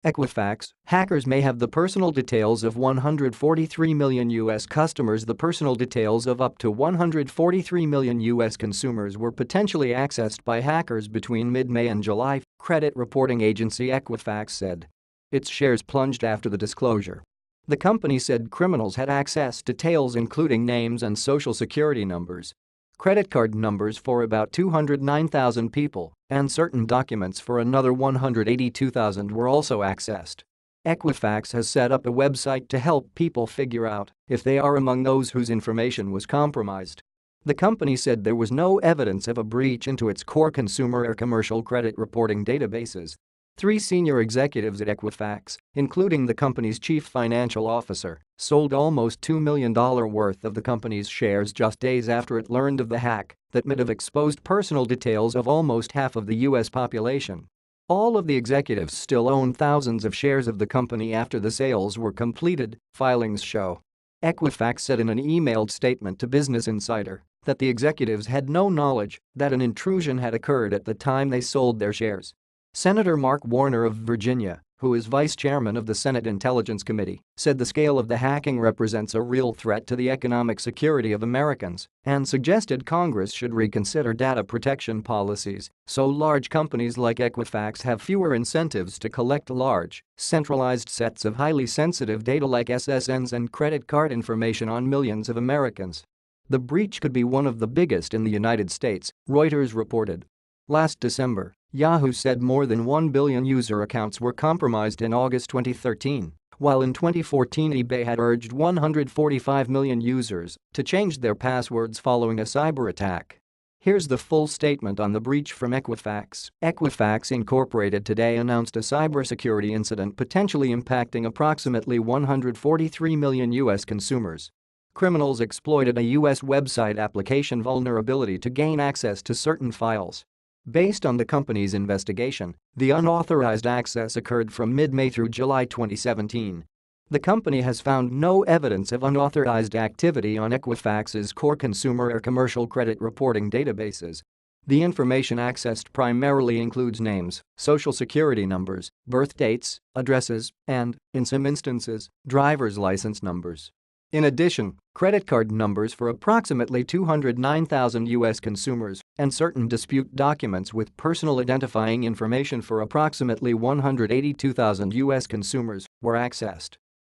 Equifax, hackers may have the personal details of 143 million U.S. customers. The personal details of up to 143 million U.S. consumers were potentially accessed by hackers between mid-May and July, credit reporting agency Equifax said. Its shares plunged after the disclosure. The company said criminals had access to details including names and social security numbers, credit card numbers for about 209,000 people, and certain documents for another 182,000 were also accessed. Equifax has set up a website to help people figure out if they are among those whose information was compromised. The company said there was no evidence of a breach into its core consumer or commercial credit reporting databases. 3 senior executives at Equifax, including the company's chief financial officer, sold almost $2 million worth of the company's shares just days after it learned of the hack that might have exposed personal details of almost half of the U.S. population. All of the executives still own thousands of shares of the company after the sales were completed, filings show. Equifax said in an emailed statement to Business Insider that the executives had no knowledge that an intrusion had occurred at the time they sold their shares. Senator Mark Warner of Virginia, who is vice chairman of the Senate Intelligence Committee, said the scale of the hacking represents a real threat to the economic security of Americans and suggested Congress should reconsider data protection policies so large companies like Equifax have fewer incentives to collect large, centralized sets of highly sensitive data like SSNs and credit card information on millions of Americans. The breach could be one of the biggest in the United States, Reuters reported. Last December, Yahoo said more than 1 billion user accounts were compromised in August 2013, while in 2014 eBay had urged 145 million users to change their passwords following a cyber attack. Here's the full statement on the breach from Equifax. Equifax Incorporated today announced a cybersecurity incident potentially impacting approximately 143 million U.S. consumers. Criminals exploited a U.S. website application vulnerability to gain access to certain files. Based on the company's investigation, the unauthorized access occurred from mid-May through July 2017. The company has found no evidence of unauthorized activity on Equifax's core consumer or commercial credit reporting databases. The information accessed primarily includes names, social security numbers, birth dates, addresses, and, in some instances, driver's license numbers. In addition, credit card numbers for approximately 209,000 U.S. consumers and certain dispute documents with personal identifying information for approximately 182,000 U.S. consumers were accessed.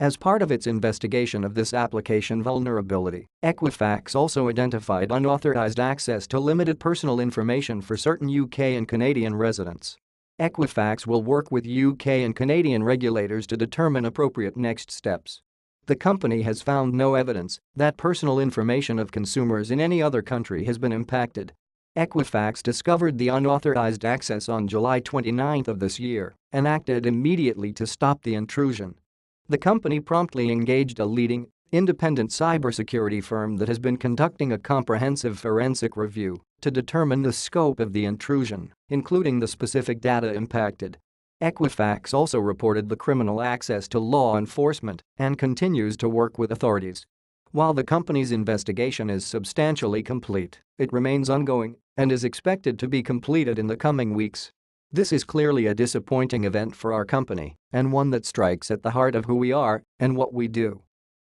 As part of its investigation of this application vulnerability, Equifax also identified unauthorized access to limited personal information for certain UK and Canadian residents. Equifax will work with UK and Canadian regulators to determine appropriate next steps. The company has found no evidence that personal information of consumers in any other country has been impacted. Equifax discovered the unauthorized access on July 29 of this year and acted immediately to stop the intrusion. The company promptly engaged a leading, independent cybersecurity firm that has been conducting a comprehensive forensic review to determine the scope of the intrusion, including the specific data impacted. Equifax also reported the criminal access to law enforcement and continues to work with authorities. While the company's investigation is substantially complete, it remains ongoing and is expected to be completed in the coming weeks. This is clearly a disappointing event for our company and one that strikes at the heart of who we are and what we do.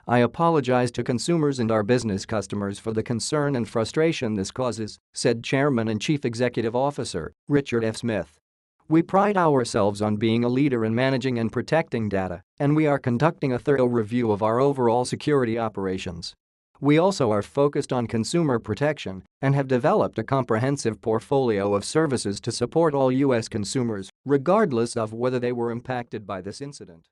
I apologize to consumers and our business customers for the concern and frustration this causes, said Chairman and Chief Executive Officer Richard F. Smith. We pride ourselves on being a leader in managing and protecting data, and we are conducting a thorough review of our overall security operations. We also are focused on consumer protection and have developed a comprehensive portfolio of services to support all U.S. consumers, regardless of whether they were impacted by this incident.